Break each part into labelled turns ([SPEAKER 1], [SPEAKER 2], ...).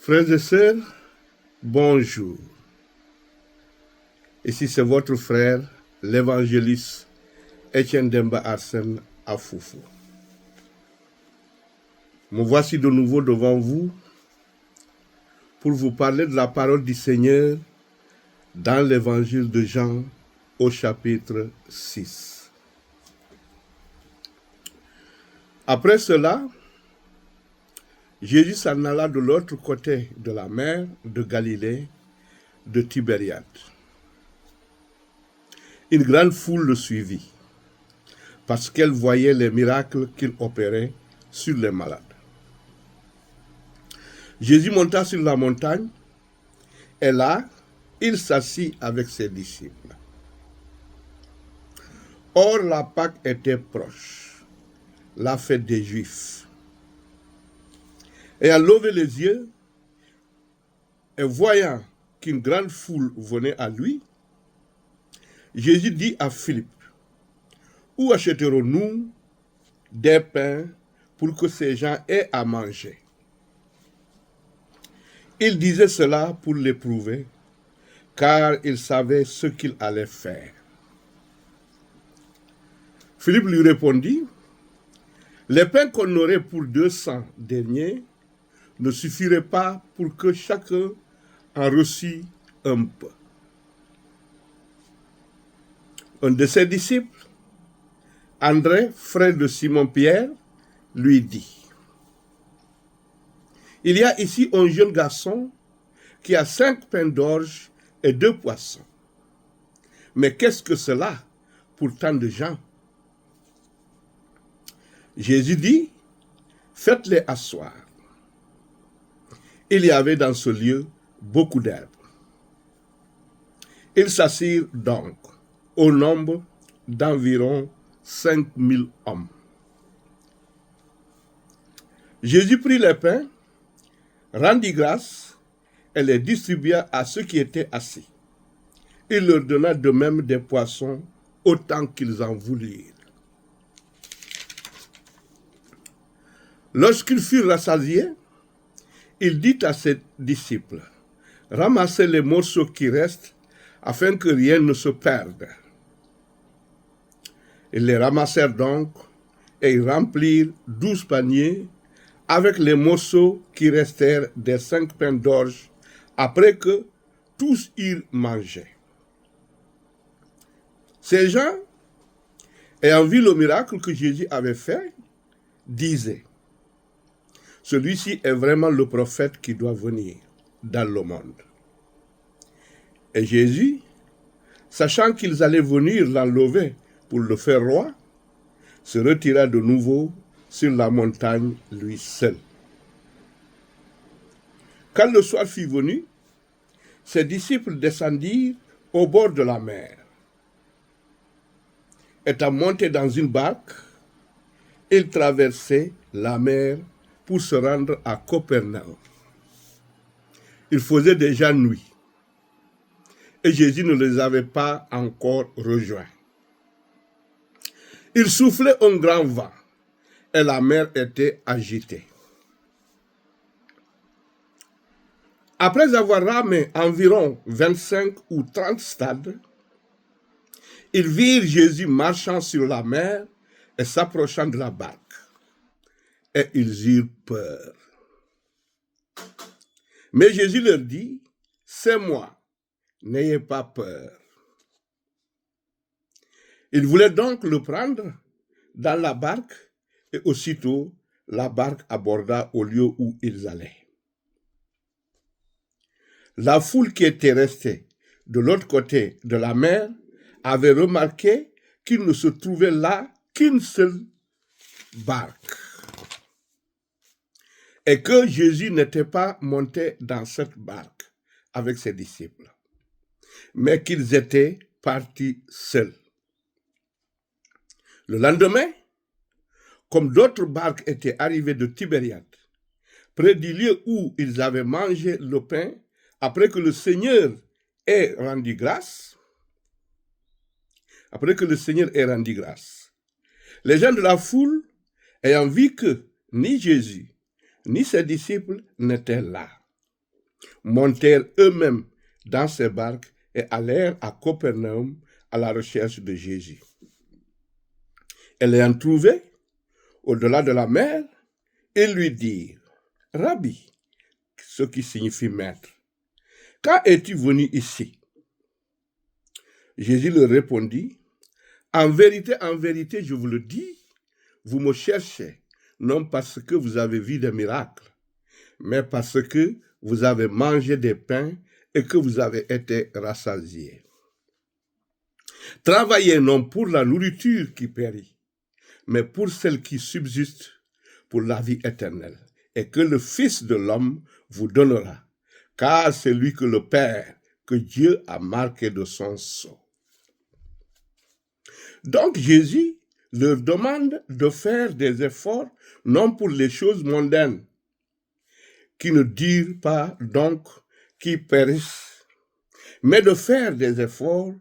[SPEAKER 1] Frères et sœurs, bonjour. Ici c'est votre frère, l'évangéliste Etienne Demba Arsène Afoufou. Me voici de nouveau devant vous pour vous parler de la parole du Seigneur dans l'évangile de Jean au chapitre 6. Après cela, Jésus s'en alla de l'autre côté de la mer de Galilée, de Tibériade. Une grande foule le suivit, parce qu'elle voyait les miracles qu'il opérait sur les malades. Jésus monta sur la montagne, et là, il s'assit avec ses disciples. Or, la Pâque était proche, la fête des Juifs. Ayant levé les yeux, et voyant qu'une grande foule venait à lui, Jésus dit à Philippe, « Où achèterons-nous des pains pour que ces gens aient à manger ?» Il disait cela pour l'éprouver, car il savait ce qu'il allait faire. Philippe lui répondit, « Les pains qu'on aurait pour 200 deniers ne suffiraient pas pour que chacun en reçût un peu. » Un de ses disciples, André, frère de Simon-Pierre, lui dit, « Il y a ici un jeune garçon qui a 5 pains d'orge et 2 poissons. Mais qu'est-ce que cela pour tant de gens? » Jésus dit, « Faites-les asseoir. » Il y avait dans ce lieu beaucoup d'herbes. Ils s'assirent donc au nombre d'environ 5000 hommes. Jésus prit les pains, rendit grâce et les distribua à ceux qui étaient assis. Il leur donna de même des poissons autant qu'ils en voulurent. Lorsqu'ils furent rassasiés, il dit à ses disciples, « Ramassez les morceaux qui restent afin que rien ne se perde. » Ils les ramassèrent donc et ils remplirent 12 paniers avec les morceaux qui restèrent des 5 pains d'orge après que tous eurent mangé. Ces gens, ayant vu le miracle que Jésus avait fait, disaient, « Celui-ci est vraiment le prophète qui doit venir dans le monde. » Et Jésus, sachant qu'ils allaient venir l'enlever pour le faire roi, se retira de nouveau sur la montagne lui seul. Quand le soir fut venu, ses disciples descendirent au bord de la mer. Étant montés dans une barque, ils traversaient la mer pour se rendre à Capernaum. Il faisait déjà nuit, et Jésus ne les avait pas encore rejoints. Il soufflait un grand vent, et la mer était agitée. Après avoir ramé environ 25 ou 30 stades, ils virent Jésus marchant sur la mer et s'approchant de la barque. Et ils eurent peur. Mais Jésus leur dit, « C'est moi, n'ayez pas peur. » Ils voulaient donc le prendre dans la barque, et aussitôt la barque aborda au lieu où ils allaient. La foule qui était restée de l'autre côté de la mer avait remarqué qu'il ne se trouvait là qu'une seule barque, et que Jésus n'était pas monté dans cette barque avec ses disciples, mais qu'ils étaient partis seuls. Le lendemain, comme d'autres barques étaient arrivées de Tibériade, près du lieu où ils avaient mangé le pain, après que le Seigneur ait rendu grâce, les gens de la foule, ayant vu que ni Jésus, ni ses disciples n'étaient là, montèrent eux-mêmes dans ces barques et allèrent à Capernaum à la recherche de Jésus. Et l'ayant trouvé, au-delà de la mer, ils lui dirent, « Rabbi », ce qui signifie maître, « quand es-tu venu ici ?» Jésus leur répondit, « en vérité, je vous le dis, vous me cherchez, non parce que vous avez vu des miracles, mais parce que vous avez mangé des pains et que vous avez été rassasiés. Travaillez non pour la nourriture qui périt, mais pour celle qui subsiste pour la vie éternelle, et que le Fils de l'homme vous donnera, car c'est lui que le Père, que Dieu a marqué de son sceau. » Donc Jésus leur demande de faire des efforts, non pour les choses mondaines, qui ne durent pas, donc qui périssent, mais de faire des efforts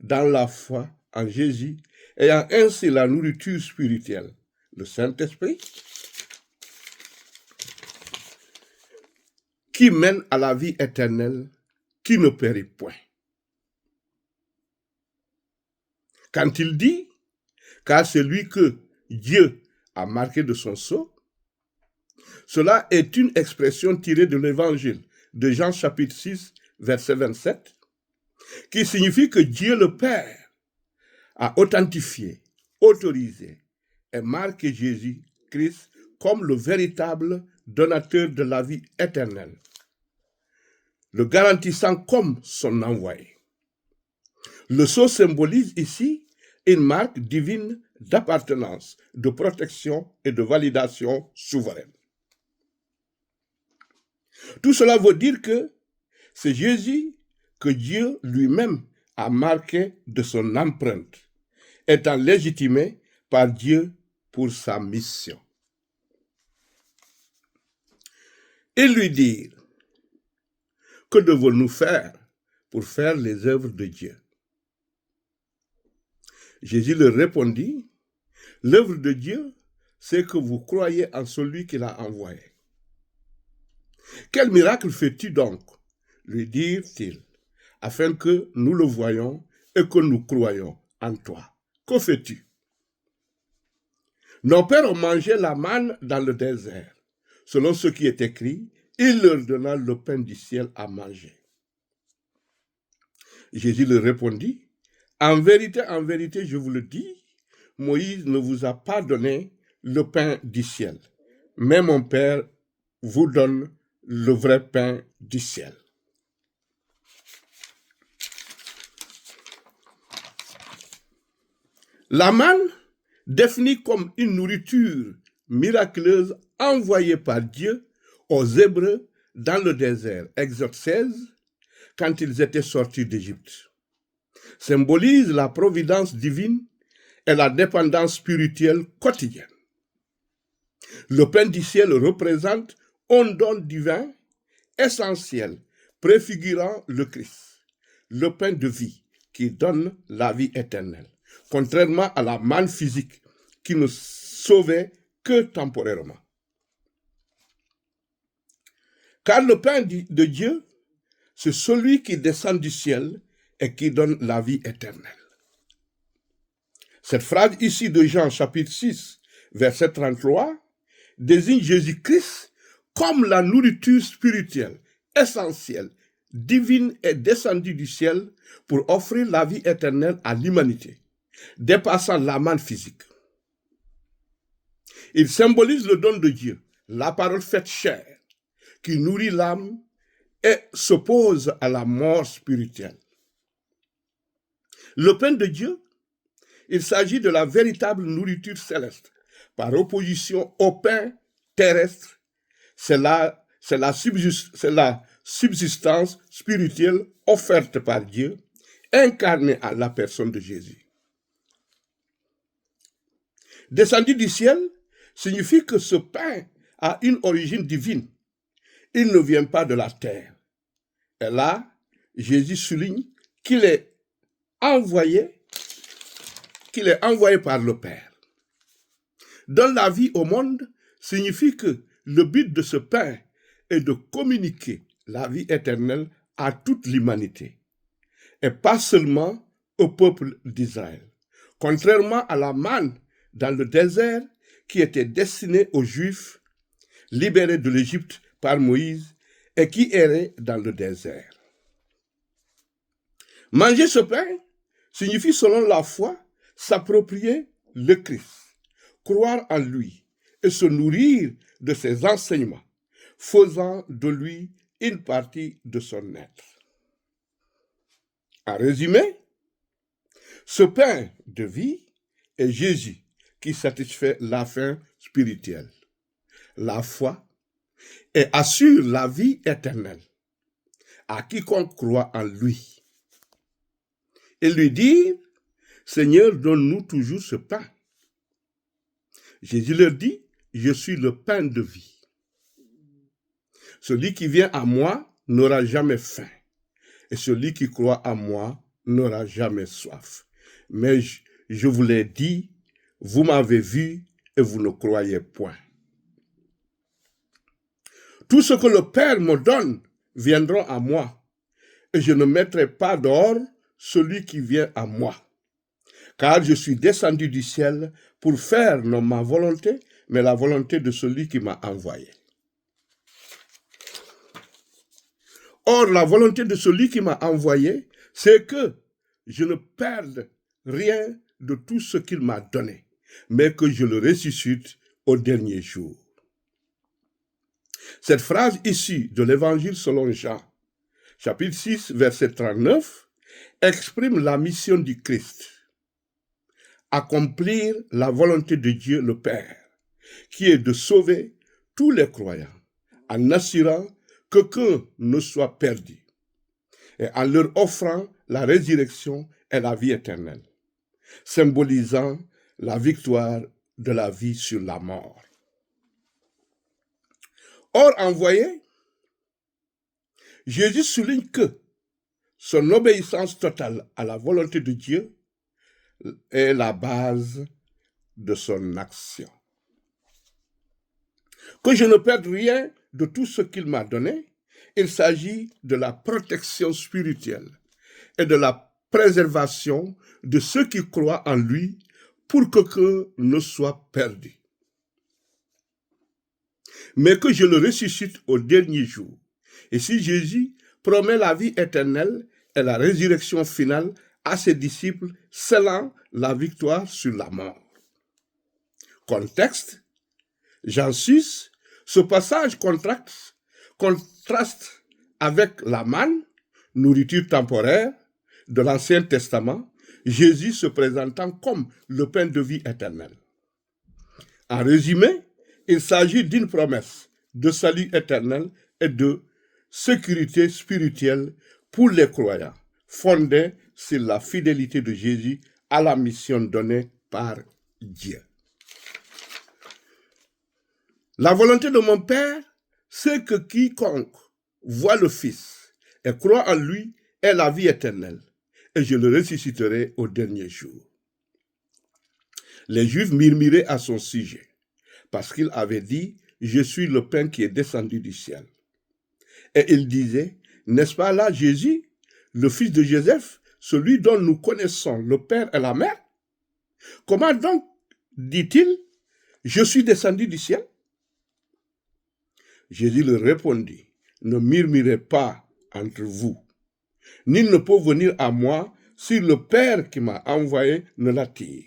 [SPEAKER 1] dans la foi en Jésus, ayant ainsi la nourriture spirituelle, le Saint-Esprit, qui mène à la vie éternelle, qui ne périt point. Quand il dit, car c'est lui que Dieu a marqué de son sceau, cela est une expression tirée de l'Évangile de Jean chapitre 6, verset 27, qui signifie que Dieu le Père a authentifié, autorisé et marqué Jésus-Christ comme le véritable donateur de la vie éternelle, le garantissant comme son envoyé. Le sceau symbolise ici une marque divine d'appartenance, de protection et de validation souveraine. Tout cela veut dire que c'est Jésus que Dieu lui-même a marqué de son empreinte, étant légitimé par Dieu pour sa mission. Ils lui dirent, « Que devons-nous faire pour faire les œuvres de Dieu ?» Jésus leur répondit, « L'œuvre de Dieu, c'est que vous croyez en celui qui l'a envoyé. » « Quel miracle fais-tu donc ?» lui dirent-ils, « afin que nous le voyions et que nous croyions en toi. Que fais-tu » ? Nos pères ont mangé la manne dans le désert. Selon ce qui est écrit, il leur donna le pain du ciel à manger. Jésus leur répondit, en vérité, je vous le dis, Moïse ne vous a pas donné le pain du ciel, mais mon Père vous donne le vrai pain du ciel. » La manne, définie comme une nourriture miraculeuse envoyée par Dieu aux Hébreux dans le désert, Exode 16, quand ils étaient sortis d'Égypte, symbolise la providence divine et la dépendance spirituelle quotidienne. Le pain du ciel représente un don divin essentiel, préfigurant le Christ, le pain de vie qui donne la vie éternelle, contrairement à la manne physique qui ne sauvait que temporairement. Car le pain de Dieu, c'est celui qui descend du ciel et qui donne la vie éternelle. Cette phrase ici de Jean chapitre 6, verset 33, désigne Jésus-Christ comme la nourriture spirituelle, essentielle, divine et descendue du ciel pour offrir la vie éternelle à l'humanité, dépassant la manne physique. Il symbolise le don de Dieu, la parole faite chair, qui nourrit l'âme et s'oppose à la mort spirituelle. Le pain de Dieu, il s'agit de la véritable nourriture céleste, par opposition au pain terrestre. C'est la subsistance spirituelle offerte par Dieu, incarnée à la personne de Jésus. Descendu du ciel signifie que ce pain a une origine divine. Il ne vient pas de la terre. Et là, Jésus souligne qu'il est envoyé par le Père. Donner la vie au monde signifie que le but de ce pain est de communiquer la vie éternelle à toute l'humanité, et pas seulement au peuple d'Israël, contrairement à la manne dans le désert qui était destinée aux Juifs libérés de l'Égypte par Moïse et qui erraient dans le désert. Manger ce pain signifie, selon la foi, s'approprier le Christ, croire en lui et se nourrir de ses enseignements, faisant de lui une partie de son être. En résumé, ce pain de vie est Jésus qui satisfait la faim spirituelle, la foi, et assure la vie éternelle à quiconque croit en lui. Et lui dire, Seigneur, donne-nous toujours ce pain. Jésus leur dit, je suis le pain de vie. Celui qui vient à moi n'aura jamais faim, et celui qui croit à moi n'aura jamais soif. Mais je vous l'ai dit, vous m'avez vu et vous ne croyez point. Tout ce que le Père me donne viendra à moi, et je ne mettrai pas dehors celui qui vient à moi. Car je suis descendu du ciel pour faire non ma volonté, mais la volonté de celui qui m'a envoyé. Or, la volonté de celui qui m'a envoyé, c'est que je ne perde rien de tout ce qu'il m'a donné, mais que je le ressuscite au dernier jour. Cette phrase issue de l'Évangile selon Jean, chapitre 6, verset 39, exprime la mission du Christ, accomplir la volonté de Dieu le Père, qui est de sauver tous les croyants, en assurant qu'aucun ne soit perdu, et en leur offrant la résurrection et la vie éternelle, symbolisant la victoire de la vie sur la mort. Or, envoyé, Jésus souligne que son obéissance totale à la volonté de Dieu est la base de son action. Que je ne perde rien de tout ce qu'il m'a donné, il s'agit de la protection spirituelle et de la préservation de ceux qui croient en lui pour qu'aucun ne soit perdu, mais que je le ressuscite au dernier jour. Et si Jésus promet la vie éternelle et la résurrection finale à ses disciples, scellant la victoire sur la mort. Contexte, Jean 6, ce passage contraste avec la manne, nourriture temporaire, de l'Ancien Testament, Jésus se présentant comme le pain de vie éternelle. En résumé, il s'agit d'une promesse de salut éternel et de sécurité spirituelle pour les croyants, fondée sur la fidélité de Jésus à la mission donnée par Dieu. La volonté de mon Père, c'est que quiconque voit le Fils et croit en lui ait la vie éternelle, et je le ressusciterai au dernier jour. Les Juifs murmuraient à son sujet, parce qu'il avait dit, je suis le pain qui est descendu du ciel. Et il disait, n'est-ce pas là Jésus, le fils de Joseph, celui dont nous connaissons le père et la mère? Comment donc, dit-il, je suis descendu du ciel? Jésus leur répondit, ne murmurez pas entre vous. Nul ne peut venir à moi si le Père qui m'a envoyé ne l'attire,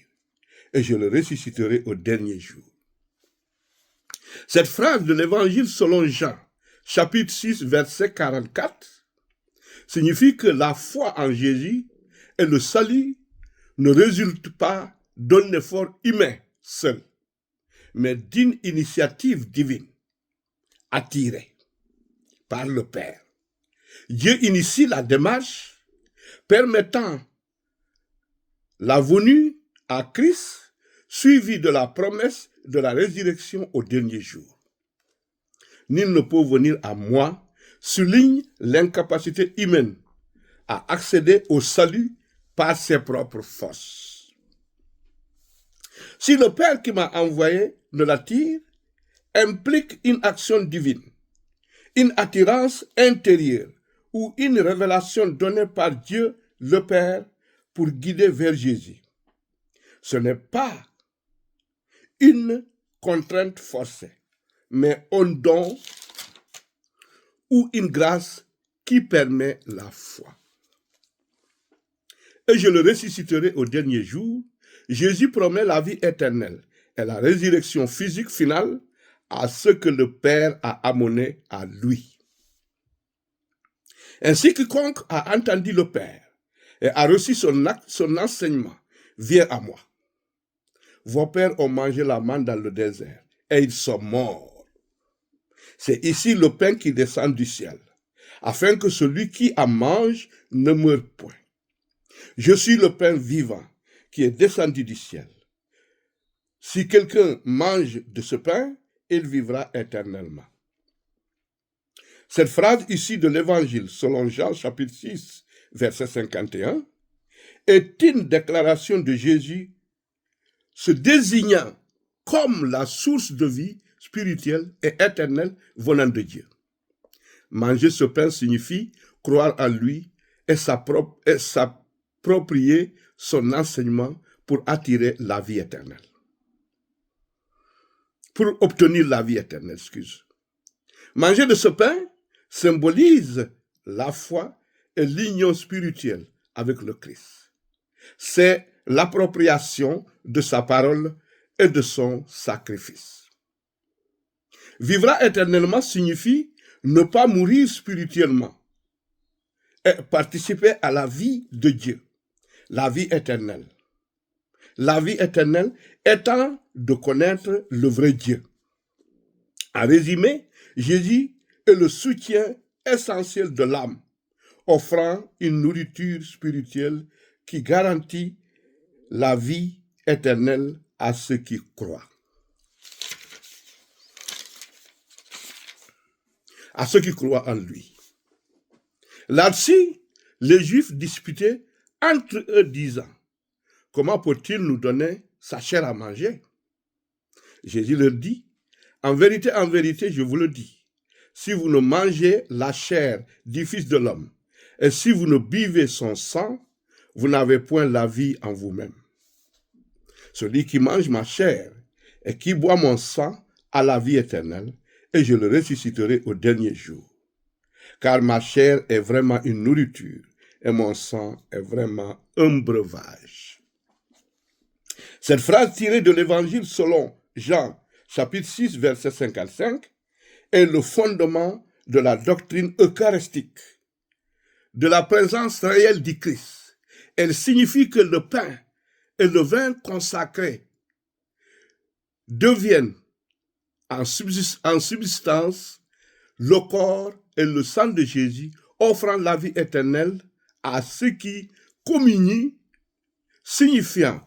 [SPEAKER 1] et je le ressusciterai au dernier jour. Cette phrase de l'Évangile selon Jean, chapitre 6, verset 44, signifie que la foi en Jésus et le salut ne résultent pas d'un effort humain seul, mais d'une initiative divine, attirée par le Père. Dieu initie la démarche permettant la venue à Christ, suivie de la promesse de la résurrection au dernier jour. Nul ne peut venir à moi, souligne l'incapacité humaine à accéder au salut par ses propres forces. Si le Père qui m'a envoyé ne l'attire, implique une action divine. une attirance intérieure ou une révélation donnée par Dieu le Père pour guider vers Jésus. Ce n'est pas une contrainte forcée, mais un don ou une grâce qui permet la foi. Et je le ressusciterai au dernier jour. Jésus promet la vie éternelle et la résurrection physique finale à ceux que le Père a amenés à lui. Ainsi, quiconque a entendu le Père et a reçu son enseignement vient à moi. Vos pères ont mangé la manne dans le désert et ils sont morts. C'est ici le pain qui descend du ciel, afin que celui qui en mange ne meure point. Je suis le pain vivant qui est descendu du ciel. Si quelqu'un mange de ce pain, il vivra éternellement. Cette phrase ici de l'Évangile, selon Jean chapitre 6, verset 51, est une déclaration de Jésus se désignant comme la source de vie spirituelle et éternelle venant de Dieu. Manger ce pain signifie croire en lui et s'approprier son enseignement pour attirer la vie éternelle. Pour obtenir la vie éternelle, Manger de ce pain symbolise la foi et l'union spirituelle avec le Christ. C'est l'appropriation de sa parole et de son sacrifice. Vivra éternellement signifie ne pas mourir spirituellement et participer à la vie de Dieu, la vie éternelle. La vie éternelle étant de connaître le vrai Dieu. En résumé, Jésus est le soutien essentiel de l'âme, offrant une nourriture spirituelle qui garantit la vie éternelle à ceux qui croient. À ceux qui croient en lui. Là-dessus, les Juifs disputaient entre eux disant, comment peut-il nous donner sa chair à manger? Jésus leur dit, en vérité, je vous le dis, si vous ne mangez la chair du Fils de l'homme, et si vous ne buvez son sang, vous n'avez point la vie en vous-même. Celui qui mange ma chair et qui boit mon sang a la vie éternelle, et je le ressusciterai au dernier jour. Car ma chair est vraiment une nourriture, et mon sang est vraiment un breuvage. Cette phrase tirée de l'Évangile selon Jean, chapitre 6, verset 55, est le fondement de la doctrine eucharistique, de la présence réelle du Christ. Elle signifie que le pain et le vin consacrés deviennent en subsistance le corps et le sang de Jésus, offrant la vie éternelle à ceux qui communient, signifiant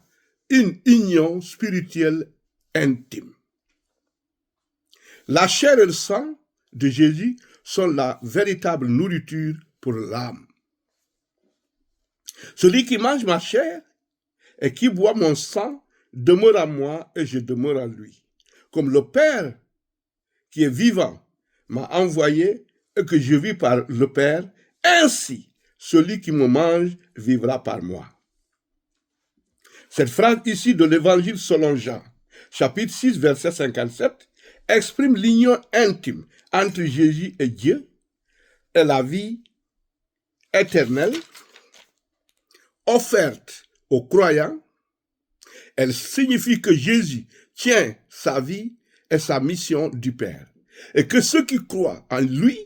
[SPEAKER 1] une union spirituelle intime. La chair et le sang de Jésus sont la véritable nourriture pour l'âme. Celui qui mange ma chair et qui boit mon sang demeure en moi et je demeure en lui. Comme le Père qui est vivant m'a envoyé et que je vis par le Père, ainsi celui qui me mange vivra par moi. Cette phrase ici de l'Évangile selon Jean, chapitre 6, verset 57, exprime l'union intime entre Jésus et Dieu et la vie éternelle offerte aux croyants. Elle signifie que Jésus tient sa vie et sa mission du Père, et que ceux qui croient en lui,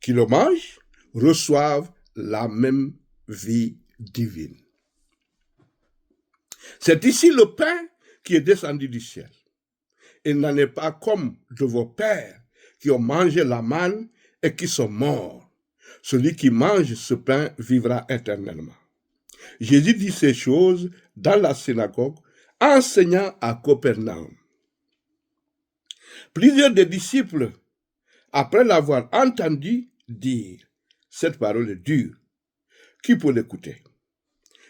[SPEAKER 1] qui le mangent, reçoivent la même vie divine. C'est ici le pain qui est descendu du ciel. Il n'en est pas comme de vos pères qui ont mangé la manne et qui sont morts. Celui qui mange ce pain vivra éternellement. Jésus dit ces choses dans la synagogue, enseignant à Capernaum. Plusieurs des disciples, après l'avoir entendu dire, cette parole est dure, qui peut l'écouter?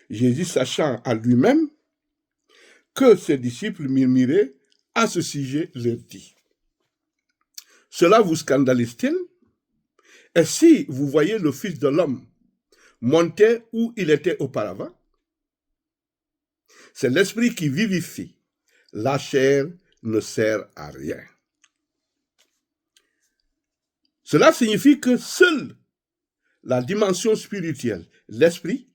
[SPEAKER 1] Jésus, sachant à lui-même que ses disciples murmuraient à ce sujet, leur dit, Cela vous scandalise-t-il? Et si vous voyez le Fils de l'homme monter où il était auparavant? C'est l'esprit qui vivifie. La chair ne sert à rien. Cela signifie que seule la dimension spirituelle, l'esprit,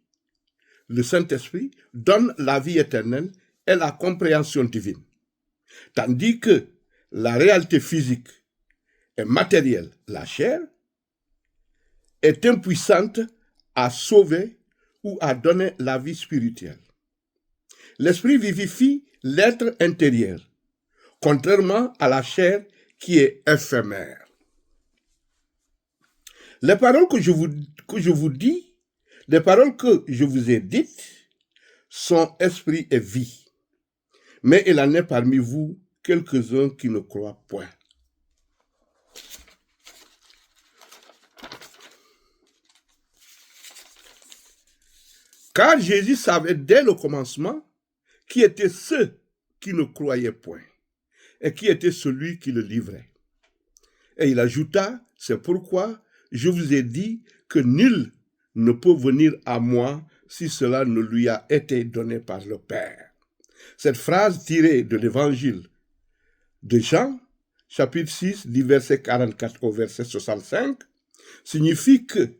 [SPEAKER 1] le Saint-Esprit, donne la vie éternelle et la compréhension divine. Tandis que la réalité physique et matérielle, la chair, est impuissante à sauver ou à donner la vie spirituelle. L'esprit vivifie l'être intérieur, contrairement à la chair qui est éphémère. Les paroles que je vous dis, les paroles que je vous ai dites, sont esprit et vie. Mais il en est parmi vous quelques-uns qui ne croient point. Car Jésus savait dès le commencement qui étaient ceux qui ne croyaient point et qui était celui qui le livrait. Et il ajouta, c'est pourquoi je vous ai dit que nul ne peut venir à moi si cela ne lui a été donné par le Père. Cette phrase tirée de l'évangile de Jean, chapitre 6, du verset 44 au verset 65, signifie que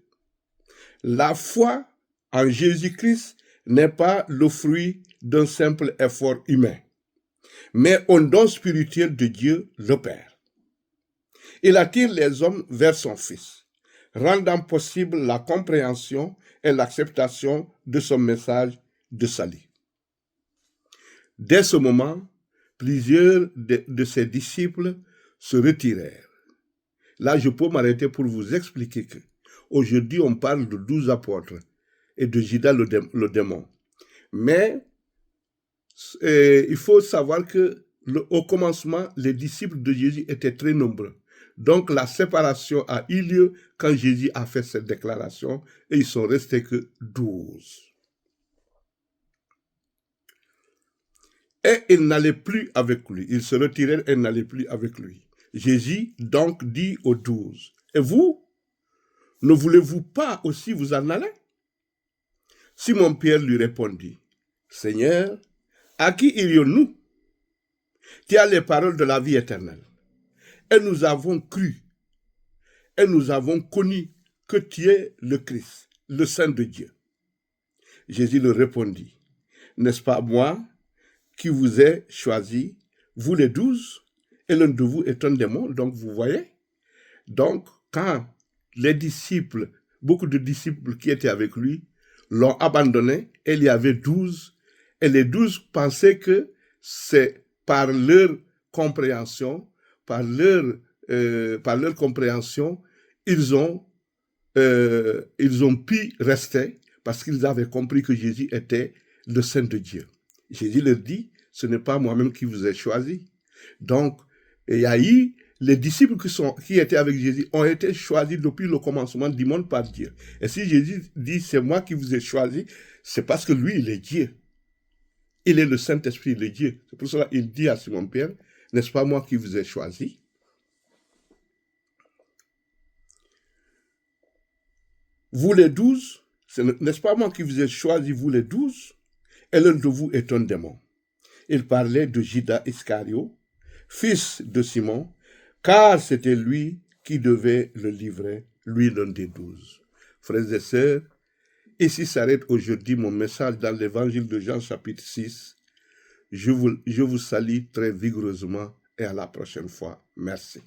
[SPEAKER 1] la foi en Jésus-Christ n'est pas le fruit d'un simple effort humain, mais un don spirituel de Dieu le Père. Il attire les hommes vers son Fils, rendant possible la compréhension et l'acceptation de son message de salut. Dès ce moment, plusieurs de ses disciples se retirèrent. Là, je peux m'arrêter pour vous expliquer que aujourd'hui, on parle de 12 apôtres et de Judas le démon. Mais il faut savoir que au commencement, les disciples de Jésus étaient très nombreux. Donc la séparation a eu lieu quand Jésus a fait cette déclaration et ils sont restés que 12. Et ils n'allaient plus avec lui. Ils se retirèrent et n'allaient plus avec lui. Jésus donc dit aux 12, et vous, ne voulez-vous pas aussi vous en aller? Simon-Pierre lui répondit, Seigneur, à qui irions-nous? Tu as les paroles de la vie éternelle. Et nous avons cru, et nous avons connu que tu es le Christ, le Saint de Dieu. Jésus leur répondit, n'est-ce pas moi qui vous ai choisi, vous les 12, et l'un de vous est un démon, donc vous voyez. Donc, quand les disciples, beaucoup de disciples qui étaient avec lui, l'ont abandonné, et il y avait 12, et les 12 pensaient que c'est par leur compréhension, par leur compréhension, ils ont pu rester parce qu'ils avaient compris que Jésus était le Saint de Dieu. Jésus leur dit, ce n'est pas moi-même qui vous ai choisi. Donc, il y a eu les disciples qui étaient avec Jésus ont été choisis depuis le commencement du monde par Dieu. Et si Jésus dit, c'est moi qui vous ai choisi, c'est parce que lui, il est Dieu. Il est le Saint-Esprit, il est Dieu. C'est pour cela qu'il dit à Simon-Pierre, n'est-ce pas moi qui vous ai choisi? Vous les 12, n'est-ce pas moi qui vous ai choisi, vous les 12? Et l'un de vous est un démon. Il parlait de Judas Iscario, fils de Simon, car c'était lui qui devait le livrer, lui l'un des 12. Frères et sœurs, ici s'arrête aujourd'hui mon message dans l'évangile de Jean chapitre 6. Je vous salue très vigoureusement et à la prochaine fois. Merci.